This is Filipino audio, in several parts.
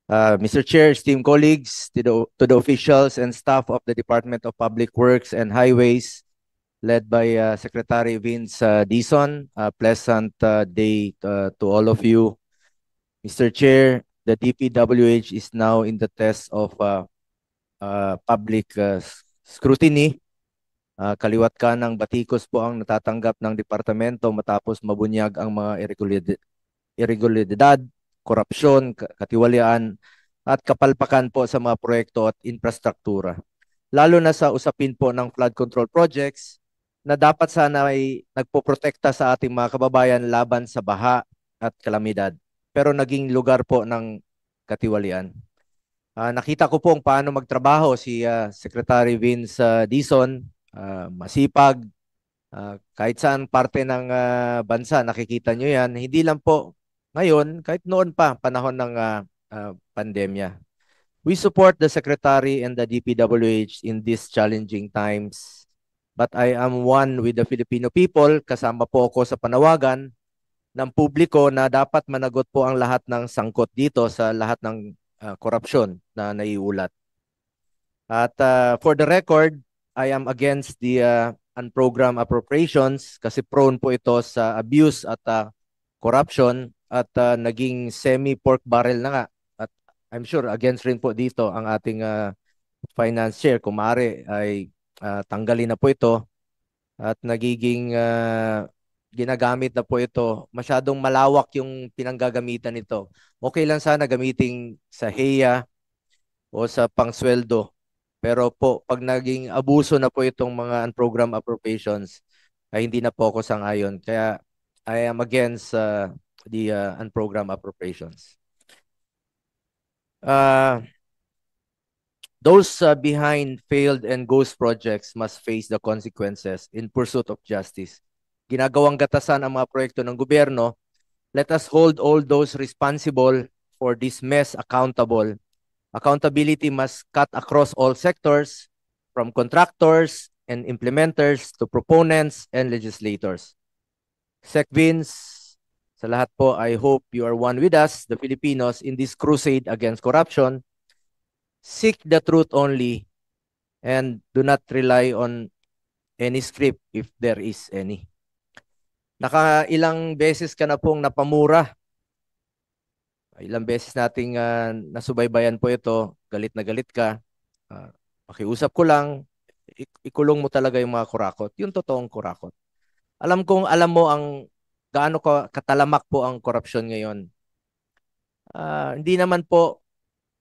Mr. Chair, esteemed colleagues, to the officials and staff of the Department of Public Works and Highways, led by Secretary Vince Dizon, pleasant day to all of you. Mr. Chair, the DPWH is now in the test of public scrutiny. Kaliwat kanang batikos po ang natatanggap ng departamento matapos mabunyag ang mga irregularidad, korupsyon, katiwalian, at kapalpakan po sa mga proyekto at infrastruktura. Lalo na sa usapin po ng flood control projects na dapat sana ay nagpoprotekta sa ating mga kababayan laban sa baha at kalamidad. Pero naging lugar po ng katiwalian. Nakita ko po paano magtrabaho si Secretary Vince Dizon, masipag, kahit saan parte ng bansa, nakikita nyo yan. Hindi lang po ngayon, kahit noon pa, panahon ng pandemya. We support the Secretary and the DPWH in these challenging times. But I am one with the Filipino people. Kasama po ako sa panawagan ng publiko na dapat managot po ang lahat ng sangkot dito sa lahat ng korupsyon na naiulat. At for the record, I am against the unprogrammed appropriations kasi prone po ito sa abuse at corruption at naging semi-pork barrel na nga. At I'm sure against rin po dito ang ating finance chair. Kung maaari ay tanggalin na po ito at nagiging ginagamit na po ito. Masyadong malawak yung pinanggagamitan nito. Okay lang sana gamitin sa HEA o sa pangsweldo. Pero po, pag naging abuso na po itong mga unprogrammed appropriations, ay hindi na po ako sang-ayon. Kaya I am against the unprogrammed appropriations. Those behind failed and ghost projects must face the consequences in pursuit of justice. Ginagawang gatasan ang mga proyekto ng gobyerno. Let us hold all those responsible for this mess accountable. Accountability must cut across all sectors, from contractors and implementers to proponents and legislators. Sec Vince, sa lahat po, I hope you are one with us, the Filipinos, in this crusade against corruption. Seek the truth only and do not rely on any script if there is any. Nakailang beses ka na pong napamura. Ilang beses nating nasubaybayan po ito, galit na galit ka. Pakiusap ko lang, ikulong mo talaga yung mga kurakot, yung totoong kurakot. Alam kong alam mo ang gaano katalamak po ang korupsyon ngayon. Hindi naman po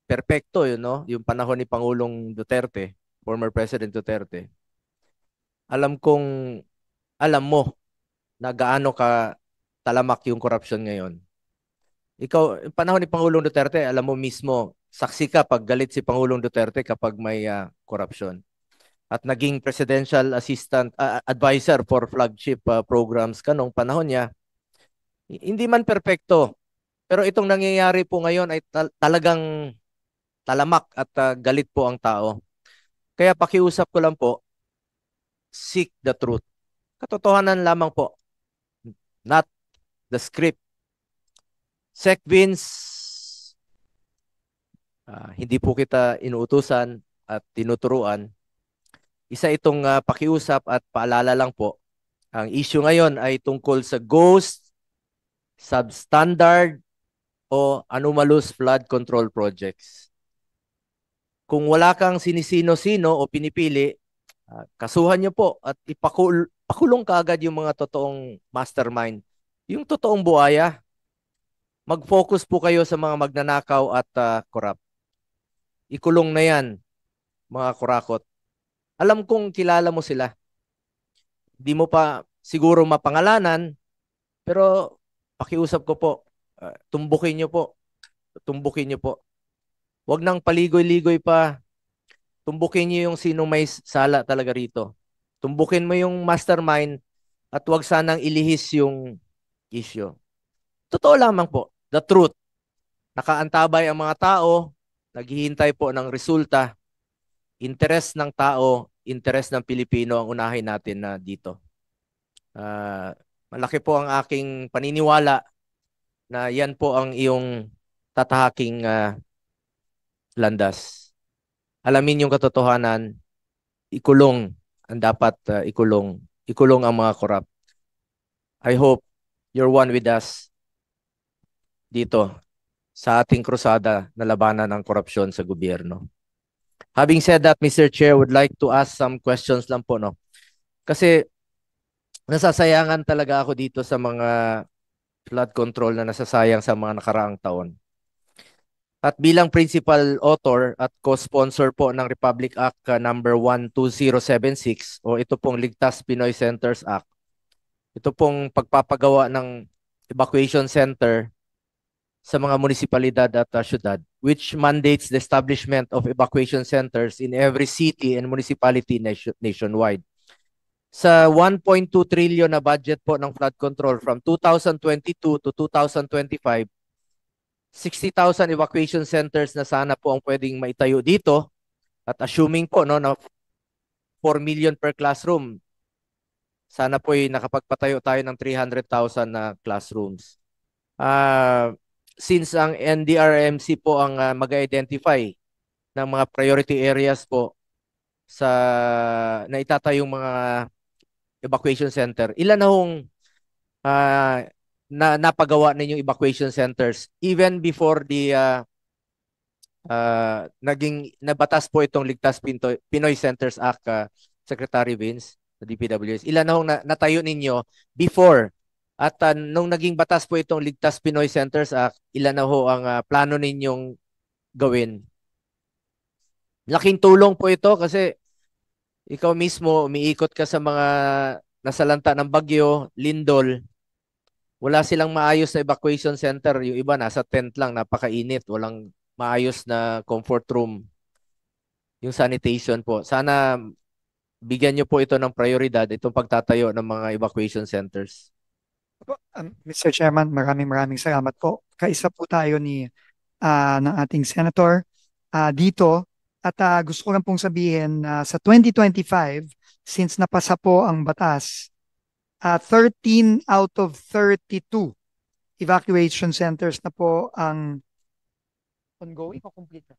perpekto yun, no? Yung panahon ni Pangulong Duterte, former President Duterte. Alam mo na gaano ka talamak yung korupsyon ngayon. Ikaw, panahon ni Pangulong Duterte, alam mo mismo, saksi ka pag galit si Pangulong Duterte kapag may korupsyon. At naging presidential assistant, advisor for flagship programs ka nung panahon niya. Hindi man perpekto, pero itong nangyayari po ngayon ay talagang talamak at galit po ang tao. Kaya pakiusap ko lang po, seek the truth. Katotohanan lamang po, not the script. Sec Vince, hindi po kita inuutusan at tinuturuan. Isa itong pakiusap at paalala lang po. Ang issue ngayon ay tungkol sa ghost, substandard, o anomalous flood control projects. Kung wala kang sinisino-sino o pinipili, kasuhan nyo po at ipakulong kaagad yung mga totoong mastermind. Yung totoong buhaya. Mag-focus po kayo sa mga magnanakaw at korap. Ikulong na yan, mga kurakot. Alam kong kilala mo sila. Di mo pa siguro mapangalanan, pero pakiusap ko po, tumbukin nyo po. Tumbukin nyo po. Huwag nang paligoy-ligoy pa. Tumbukin nyo yung sino may sala talaga rito. Tumbukin mo yung mastermind at huwag sanang ilihis yung issue. Totoo lamang po, the truth. Nakaantabay ang mga tao, naghihintay po ng resulta. Interes ng tao, interes ng Pilipino ang unahin natin na dito. Malaki po ang aking paniniwala na yan po ang iyong tatahaking landas. Alamin yung katotohanan, ikulong ang dapat ikulong ang mga corrupt. I hope you're one with us dito sa ating krusada na labanan ng korupsyon sa gobyerno. Having said that, Mr. Chair, would like to ask some questions lang po, no? Kasi nasasayangan talaga ako dito sa mga flood control na nasasayang sa mga nakaraang taon. At bilang principal author at co-sponsor po ng Republic Act number 12076 o ito pong Ligtas Pinoy Centers Act, ito pong pagpapagawa ng evacuation center sa mga munisipalidad at syudad, which mandates the establishment of evacuation centers in every city and municipality nationwide. Sa 1.2 trillion na budget po ng flood control from 2022 to 2025, 60,000 evacuation centers na sana po ang pwedeng maitayo dito at assuming po no, na 4 million per classroom, sana po ay nakapagpatayo tayo ng 300,000 na classrooms. Since ang NDRMC po ang mag-identify ng mga priority areas po sa na itatayong mga evacuation center, ilan na hong napagawa ninyong evacuation centers even before the naging nabatas po itong Ligtas Pinoy Centers Act, Secretary Vince, sa DPWS. Ilan na hong natayo ninyo before? At nung naging batas po itong Ligtas Pinoy Centers Act, ilan na ho ang plano ninyong gawin? Laking tulong po ito kasi ikaw mismo umiikot ka sa mga nasalanta ng bagyo, lindol. Wala silang maayos na evacuation center. Yung iba nasa tent lang, napakainit. Walang maayos na comfort room. Yung sanitation po. Sana bigyan nyo po ito ng prioridad, itong pagtatayo ng mga evacuation centers. Mr. Chairman, maraming salamat po. Kaisa po tayo ng ating senator dito at gusto ko lang pong sabihin sa 2025, since napasa po ang batas, 13 out of 32 evacuation centers na po ang ongoing o complete na?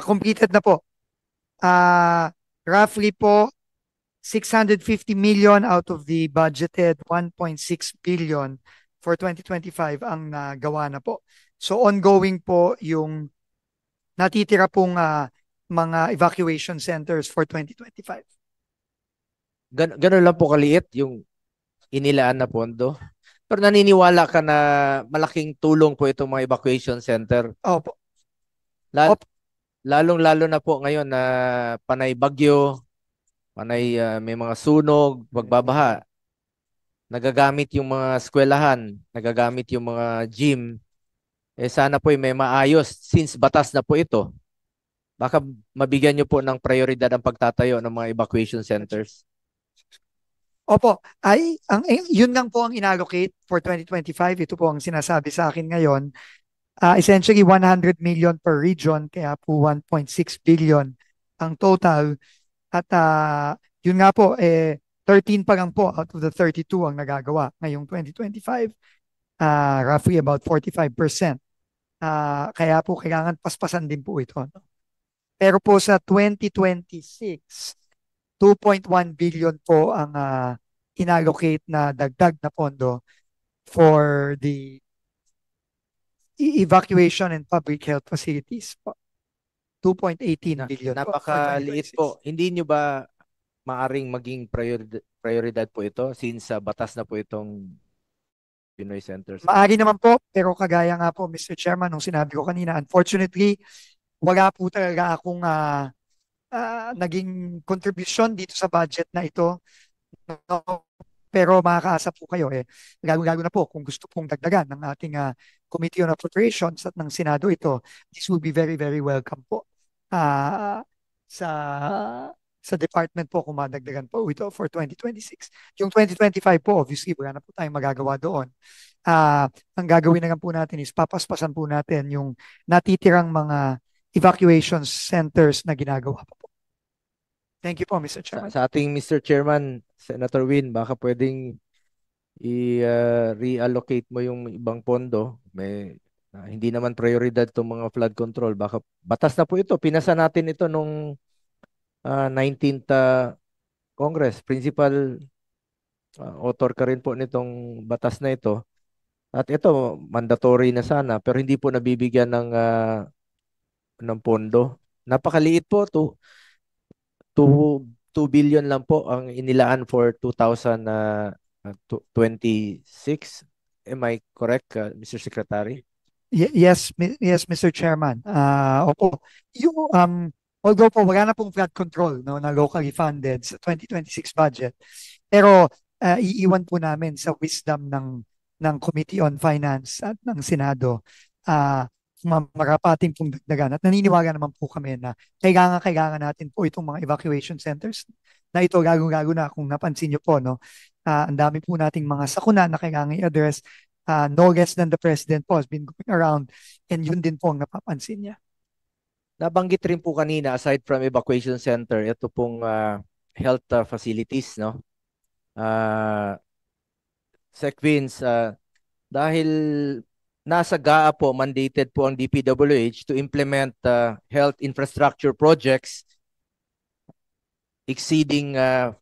Completed na po. Roughly po 650 million out of the budgeted 1.6 billion for 2025 ang nagawa na po. So ongoing po yung natitira pong mga evacuation centers for 2025. Ganun lang po kaliit yung inilaan na pondo. Pero naniniwala ka na malaking tulong po itong mga evacuation center. Opo. Lalong-lalo na po ngayon na panay bagyo, panay may mga sunog, pagbabaha. Nagagamit yung mga eskwelahan, nagagamit yung mga gym. Sana po may maayos since batas na po ito. Baka mabigyan nyo po ng prioridad ang pagtatayo ng mga evacuation centers. Opo, yun lang po ang inallocate for 2025. Ito po ang sinasabi sa akin ngayon. Essentially 100 million per region, kaya po 1.6 billion ang total. At yun nga po, 13 pa lang po out of the 32 ang nagagawa ngayong 2025. Roughly about 45%. Kaya po kailangan paspasan din po ito. Pero po sa 2026, 2.1 billion po ang inallocate na dagdag na pondo for the evacuation and public health facilities po. 2.18 billion Napakaliit po. Hindi nyo ba maaring maging prioridad po ito since batas na po itong Pinoy Centers? Maari naman po, pero kagaya nga po, Mr. Chairman, nung sinabi ko kanina, unfortunately, wala po talaga akong naging contribution dito sa budget na ito. No? Pero makakaasa po kayo lalo na po kung gusto pong dagdagan ng ating Committee on Appropriations at ng Senado ito, this will be very, very welcome po sa department po kung madagdagan po ito for 2026. Yung 2025 po, obviously, wala na po tayong magagawa doon. Ang gagawin na lang po natin is papaspasan po natin yung natitirang mga evacuation centers na ginagawa po. Thank you po, Mr. Chairman. Sa ating Mr. Chairman, Senator Win, baka pwedeng i-reallocate mo yung ibang pondo. May Hindi naman prioridad itong mga flood control. Baka batas na po ito. Pinasa natin ito nung 19th Congress. Principal author ka rin po nitong batas na ito. At ito, mandatory na sana, pero hindi po nabibigyan ng pondo. Napakaliit po, 2 billion lang po ang inilaan for 2026. Am I correct, Mr. Secretary? Yes, Mr. Chairman. Opo. Yung, although po wala na pong flood control no, na locally funded sa 2026 budget, pero iiwan po namin sa wisdom ng Committee on Finance at ng Senado marapating pong dagdagan. At naniniwala naman po kami na kailangan natin po itong mga evacuation centers na ito, lalo na kung napansin nyo po, no, ang dami po nating mga sakuna na kailangan i-address. No less than the president po has been going around, and yun din po ang napapansin niya. Nabanggit rin po kanina, aside from evacuation center, ito pong health facilities, no? Sec Vince, dahil nasa GAA po, mandated po ang DPWH to implement health infrastructure projects exceeding 5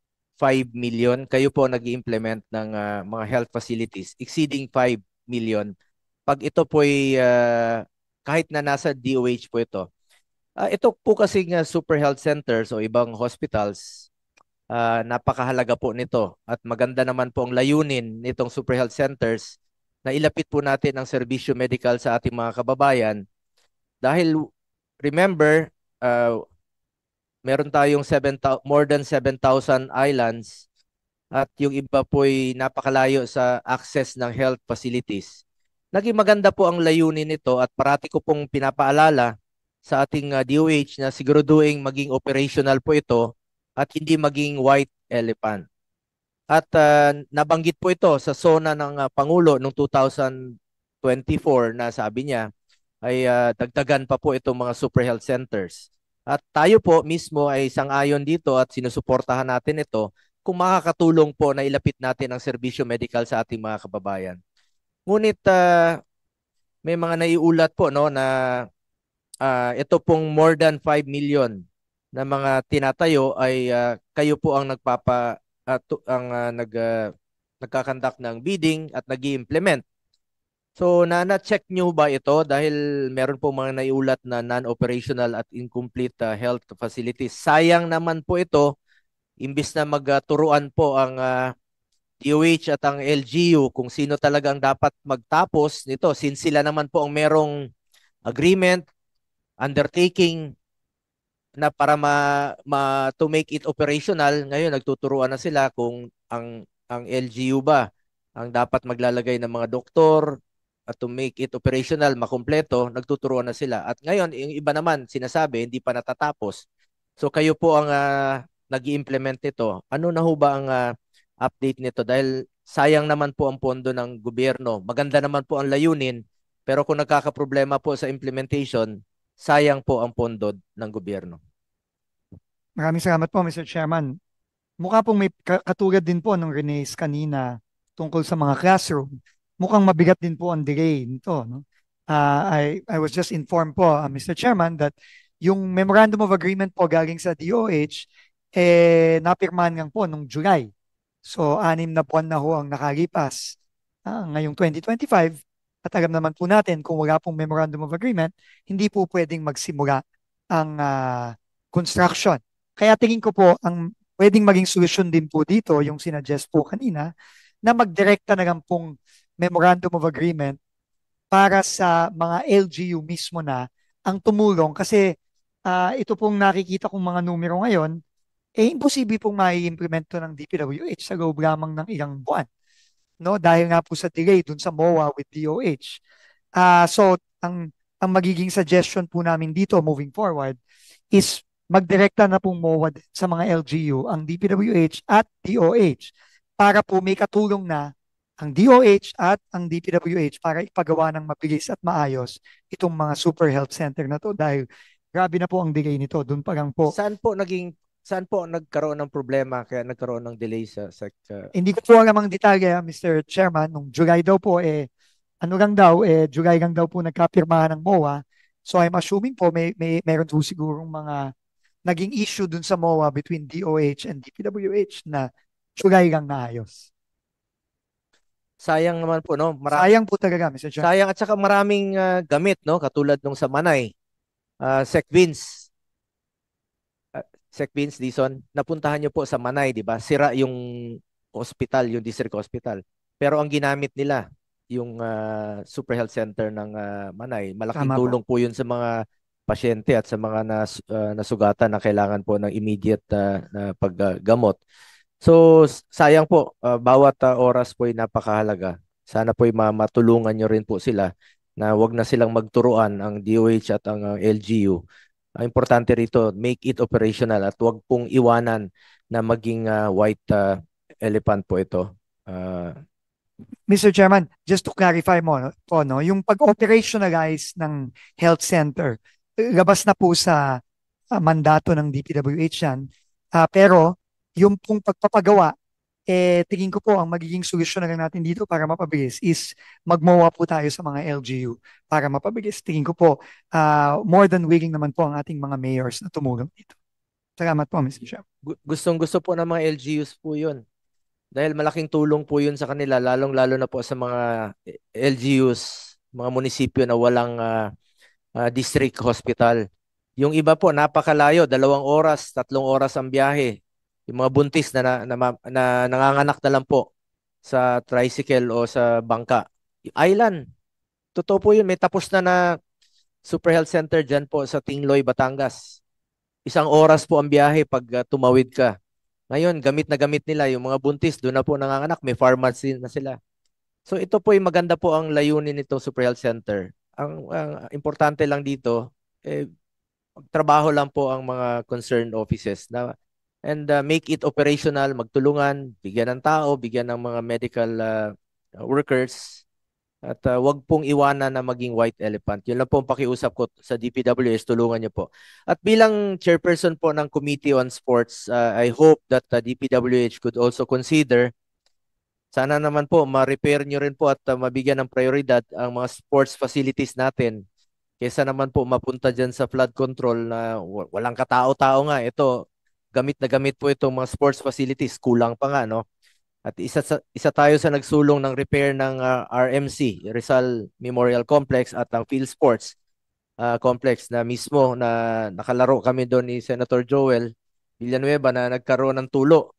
million. Kayo po nag-implement ng mga health facilities exceeding 5 million. Pag ito po ay kahit na nasa DOH po ito. Ito po kasing super health centers o ibang hospitals, napakahalaga po nito at maganda naman po ang layunin nitong super health centers na ilapit po natin ang serbisyo medical sa ating mga kababayan. Dahil remember, meron tayong more than 7,000 islands at yung iba po ay napakalayo sa access ng health facilities. Naging maganda po ang layunin nito at parati ko pong pinapaalala sa ating DOH na siguraduhin maging operational po ito at hindi maging white elephant. At nabanggit po ito sa SONA ng Pangulo noong 2024 na sabi niya ay dagdagan pa po itong mga super health centers. At tayo po mismo ay sang-ayon dito at sinusuportahan natin ito kung makakatulong po na ilapit natin ang serbisyo medical sa ating mga kababayan. Ngunit may mga naiulat po no na ito pong more than 5 million na mga tinatayo ay kayo po ang nagkakandak ng bidding at nag-i-implement. So na-check nyo ba ito dahil meron po mga naiulat na non-operational at incomplete health facilities. Sayang naman po ito, imbis na magturuan po ang DOH at ang LGU kung sino talagang dapat magtapos nito since sila naman po ang merong agreement, undertaking na para to make it operational. Ngayon nagtuturuan na sila kung ang LGU ba ang dapat maglalagay ng mga doktor at to make it operational, makumpleto, nagtuturuan na sila. At ngayon, yung iba naman sinasabi hindi pa natatapos. So kayo po ang nag-i-implement nito. Ano na ho ba ang update nito? Dahil sayang naman po ang pondo ng gobyerno. Maganda naman po ang layunin, pero kung nagkakaproblema po sa implementation, sayang po ang pondo ng gobyerno. Maraming salamat po, Mr. Chairman. Mukha pong may katulad din po nung Renee's kanina tungkol sa mga classroom. Mukhang mabigat din po ang delay nito. No? I was just informed po, Mr. Chairman, that yung Memorandum of Agreement po galing sa DOH, napirmahan lang po nung July. So, 6 na buwan na ho ang nakalipas ngayong 2025. At alam naman po natin kung wala pong Memorandum of Agreement, hindi po pwedeng magsimula ang construction. Kaya tingin ko po, ang pwedeng maging solusyon din po dito, yung sinuggest po kanina, na magdirekta na lang pong Memorandum of Agreement para sa mga LGU mismo na ang tumulong. Kasi ito pong nakikita kong mga numero ngayon, imposible pong mai-implement to ng DPWH sa loob lamang ng ilang buwan. No? Dahil nga po sa delay dun sa MOA with DOH. So, ang magiging suggestion po namin dito moving forward is magdirekta na pong MOA sa mga LGU, ang DPWH at DOH para po may katulong na ang DOH at ang DPWH para ipagawa ng mabilis at maayos itong mga super health center na to dahil grabe na po ang delay nito. Doon pa lang po. Saan po nagkaroon ng problema kaya nagkaroon ng delay sa Hindi ko po alam ang detalye, Mr. Chairman. Nung July daw po, ano lang daw, July lang daw po nagkapirmahan ng MOA. So I'm assuming po meron po sigurong mga naging issue dun sa MOA between DOH and DPWH na July lang naayos. Sayang naman po, no? Sayang po talaga, Mr. Chair. Sayang, at saka maraming gamit, no? Katulad nung sa Manay. Sec Vince, Sec Vince Dison, napuntahan niyo po sa Manay, di ba? Sira yung hospital, yung district hospital. Pero ang ginamit nila, yung Super Health Center ng Manay, malaking Tama po. tulong po yun sa mga pasyente at sa mga nasugatan na kailangan po ng immediate na paggamot. So, sayang po, bawat oras po ay napakahalaga. Sana po ay matulungan nyo rin po sila na wag na silang magturuan ang DOH at ang LGU. Ang importante rito, make it operational at wag pong iwanan na maging white elephant po ito. Mr. Chairman, just to clarify mo po, no, yung pag-operationalize ng health center, labas na po sa mandato ng DPWH yan. Pero yung pong pagpapagawa, tingin ko po ang magiging solusyon na lang natin dito para mapabilis is magmawa po tayo sa mga LGU para mapabilis. Tingin ko po, more than willing naman po ang ating mga mayors na tumulong dito. Salamat po, Mr. Chairman. Gustong-gusto po ng mga LGUs po yun. Dahil malaking tulong po yun sa kanila, lalong-lalo na po sa mga LGUs, mga munisipyo na walang district hospital. Yung iba po, napakalayo, 2 oras, 3 oras ang biyahe. Yung mga buntis na nanganganak na lang po sa tricycle o sa bangka. Island, totoo po yun. May tapos na Super Health Center dyan po sa Tingloy, Batangas. 1 oras po ang biyahe pag tumawid ka. Ngayon, gamit na gamit nila yung mga buntis, doon na po nanganganak, may pharmacy na sila. So ito po yung maganda po ang layunin nito Super Health Center. Ang importante lang dito, trabaho lang po ang mga concerned offices na and make it operational, magtulungan, bigyan ng tao, bigyan ng mga medical workers at wag pong iwanan na maging white elephant. Yun lang po ang pakiusap ko sa DPWH, tulungan niyo po. At bilang chairperson po ng Committee on Sports, I hope that DPWH could also consider, sana naman po ma-repair niyo rin po at mabigyan ng prioridad ang mga sports facilities natin. Kesa naman po mapunta dyan sa flood control na walang katao-tao nga. Ito, gamit na gamit po itong mga sports facilities. Kulang pa nga, no? At isa tayo sa nagsulong ng repair ng RMC, Rizal Memorial Complex at ang Field Sports Complex na mismo na nakalaro kami doon ni Senator Joel Villanueva na nagkaroon ng tulo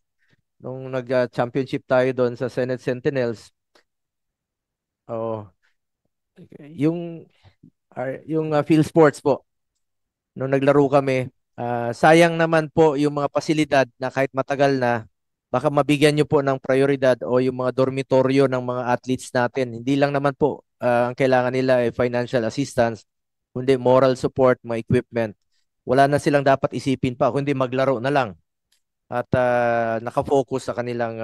nung nag-championship tayo doon sa Senate Sentinels. Oh, yung Field Sports po nung naglaro kami, sayang naman po yung mga pasilidad na kahit matagal na, baka mabigyan nyo po ng prioridad o yung mga dormitoryo ng mga athletes natin. Hindi lang naman po ang kailangan nila ay financial assistance, kundi moral support, mga equipment. Wala na silang dapat isipin pa, kundi maglaro na lang at nakafocus sa kanilang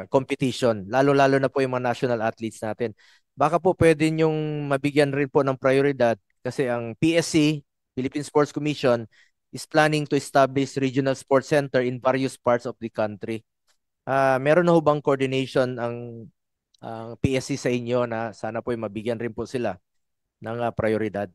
competition. Lalo-lalo na po yung mga national athletes natin. Baka po pwede nyong mabigyan rin po ng prioridad kasi ang PSC, Philippine Sports Commission, is planning to establish regional sports center in various parts of the country. Meron na ho bang coordination ang PSC sa inyo na sana po mabigyan rin po sila ng prioridad?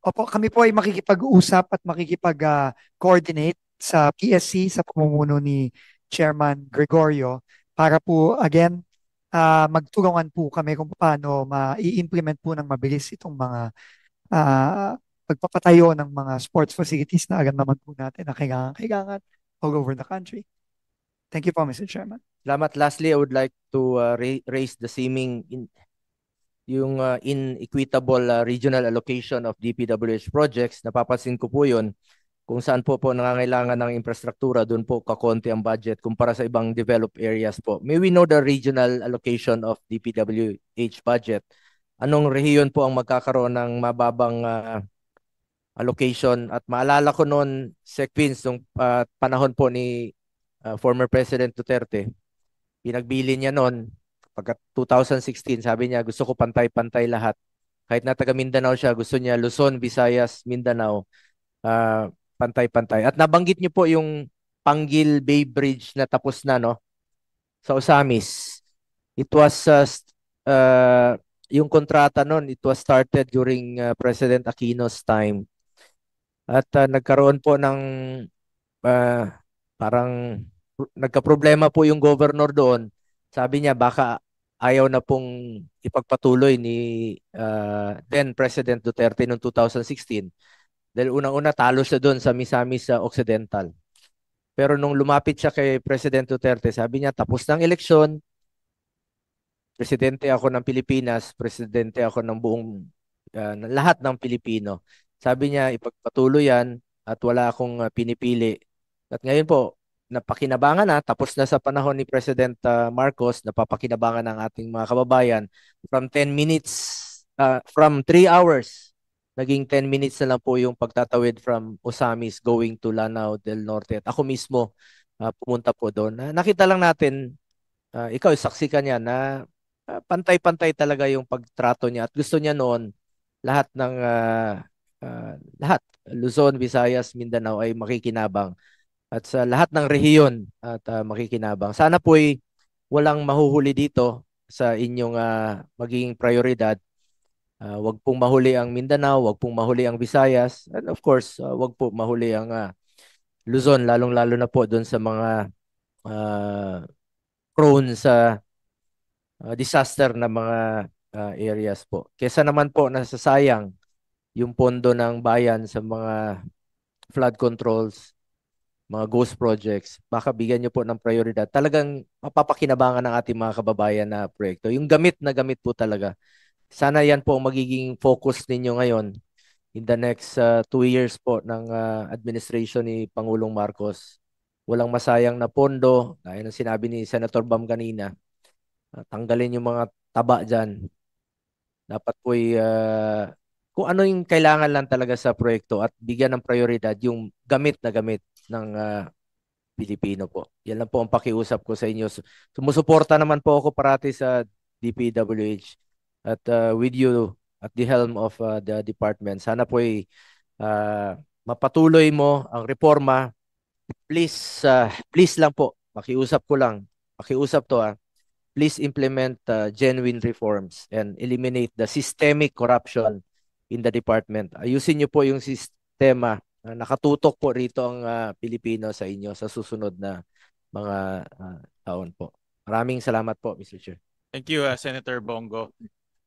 Opo, kami po ay makikipag-usap at makikipag-coordinate sa PSC sa pamumuno ni Chairman Gregorio para po again magtulungan po kami kung paano ma-implement po ng mabilis itong mga ah, pagpapatayo ng mga sports facilities na alam naman po natin na kailangan all over the country. Thank you po, Mr. Chairman. Salamat. Lastly, I would like to raise the seeming yung inequitable regional allocation of DPWH projects. Napapansin ko po yun kung saan po nangangailangan ng infrastruktura, doon po kakonti ang budget kumpara sa ibang developed areas po. May we know the regional allocation of DPWH budget? Anong rehiyon po ang magkakaroon ng mababang allocation? At maalala ko noon, Sec Vince, nung panahon po ni former President Duterte, pinagbili niya noon, pagka 2016, sabi niya, gusto ko pantay-pantay lahat. Kahit na taga Mindanao siya, gusto niya Luzon, Visayas, Mindanao, pantay-pantay. At nabanggit niyo po yung Panggil Bay Bridge na tapos na, no? Sa Osamis. It was yung kontrata noon, it was started during President Aquino's time. At nagkaroon po ng parang nagka-problema po yung governor doon. Sabi niya baka ayaw na pong ipagpatuloy ni then President Duterte noong 2016. Dahil unang-una talo siya doon sa Misamis sa Occidental. Pero nung lumapit siya kay President Duterte, sabi niya tapos ng eleksyon, presidente ako ng Pilipinas, presidente ako ng buong ng lahat ng Pilipino. Sabi niya ipagpatuloy yan at wala akong pinipili. At ngayon po, napakinabangan na, tapos na sa panahon ni President Marcos, napapakinabangan ng ating mga kababayan from 10 minutes, from 3 hours, naging 10 minutes na lang po yung pagtatawid from Osamis going to Lanao del Norte. At ako mismo pumunta po doon. Nakita lang natin, ikaw saksi ka niya na pantay-pantay talaga yung pagtrato niya at gusto niya noon lahat ng lahat Luzon, Visayas, Mindanao ay makikinabang at sa lahat ng rehiyon at makikinabang. Sana po'y walang mahuhuli dito sa inyong magiging prioridad. Wag pong mahuli ang Mindanao, wag pong mahuli ang Visayas, and of course, wag po mahuli ang Luzon, lalong-lalo na po doon sa mga prone sa disaster na mga areas po. Kesa naman po nasasayang yung pondo ng bayan sa mga flood controls, mga ghost projects, baka bigyan nyo po ng prioridad. Talagang mapapakinabangan ng ating mga kababayan na proyekto. Yung gamit na gamit po talaga. Sana yan po ang magiging focus ninyo ngayon in the next 2 years po ng administration ni Pangulong Marcos. Walang masayang na pondo, gaya ng sinabi ni Senator Bam kanina. Tanggalin yung mga taba dyan. Dapat po kung ano yung kailangan lang talaga sa proyekto at bigyan ng prioridad yung gamit na gamit ng Pilipino po. Yan lang po ang pakiusap ko sa inyo. Sumusuporta naman po ako parati sa DPWH at with you at the helm of the department. Sana po mapatuloy mo ang reforma. Please, please lang po, pakiusap ko lang. Pakiusap to please implement genuine reforms and eliminate the systemic corruption in the department. Ayusin niyo po yung sistema. Nakatutok po rito ang Pilipino sa inyo sa susunod na mga taon po. Maraming salamat po, Mr. Chair. Thank you, Senator Bongo.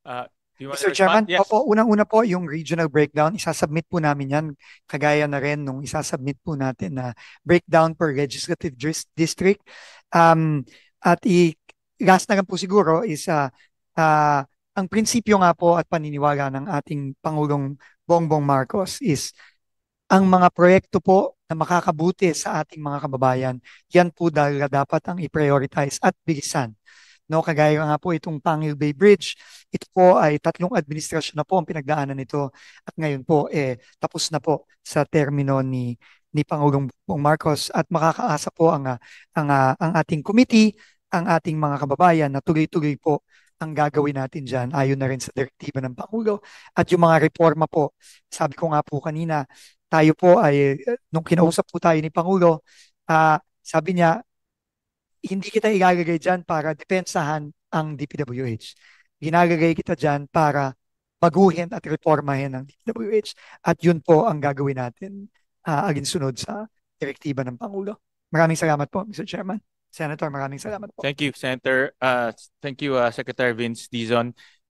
Do you want to Mr. Chairman, respond? Yes. opo, unang-una po yung regional breakdown, isasubmit po namin yan, kagaya na rin nung isasubmit po natin na breakdown per legislative district. At last na lang po siguro is ang prinsipyo nga po at paniniwala ng ating Pangulong Bongbong Marcos is ang mga proyekto po na makakabuti sa ating mga kababayan, yan po dapat ang i-prioritize at bilisan. No, kagaya nga po itong Pangil Bay Bridge, ito po ay 3 administrasyon na po ang pinagdaanan nito at ngayon po tapos na po sa termino ni Pangulong Marcos at makakaasa po ang ating committee, ang ating mga kababayan na tuloy-tuloy po ang gagawin natin dyan ayon na rin sa direktiba ng Pangulo at yung mga reforma po. Sabi ko nga po kanina, tayo po ay nung kinausap po tayo ni Pangulo, sabi niya, hindi kita ilalagay dyan para depensahan ang DPWH. Ginagagay kita dyan para baguhin at reformahin ang DPWH. At yun po ang gagawin natin alinsunod sa direktiba ng Pangulo. Maraming salamat po, Mr. Chairman. Senator, maraming salamat po. Thank you, Senator. Thank you, Secretary Vince Dizon.